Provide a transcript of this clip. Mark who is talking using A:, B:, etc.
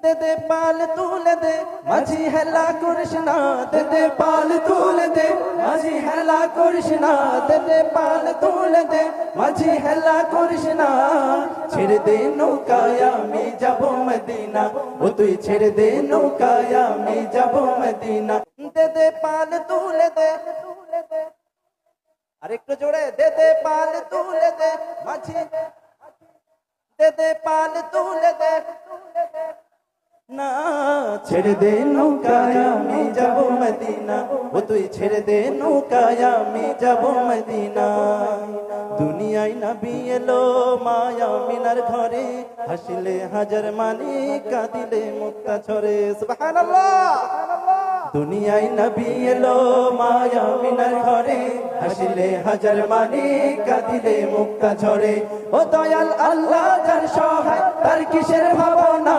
A: দে দে পাল তুলে দে মাঝি হেলা করিস না, দে দে পাল তুলে দে মাঝি হেলা করিস না, দে দে পাল তুলে দে মাঝি হেলা করিস না। ছেড়ে দে নৌকায় আমি যাব মদিনা, ও তুই ছেড়ে দে নৌকায় আমি যাব মদিনা। দে দে পাল তুলে দে, আরেকটু জোরে, দে দে পাল তুলে দে মাঝি, দে দে পাল তুলে দে না। ছেড়ে দে নৌকায় আমি যাব মদিনা, ও তুই ছেড়ে দে নৌকায় আমি যাব মদিনা। দুনিয়ায় নবী এলো মায়া মিনার ঘরে, হাসিলে হাজার মানি কাঁদিলে মুক্তা ছড়ে। সুবহানাল্লাহ। দুনিয়ায় নবী এলো মায়া মিনার ঘরে, হাসিলে হাজার মানি কাঁদিলে মুক্তা ঝরে। ও দয়াল আল্লাহ যার সহায় তার কিসের ভাবনা।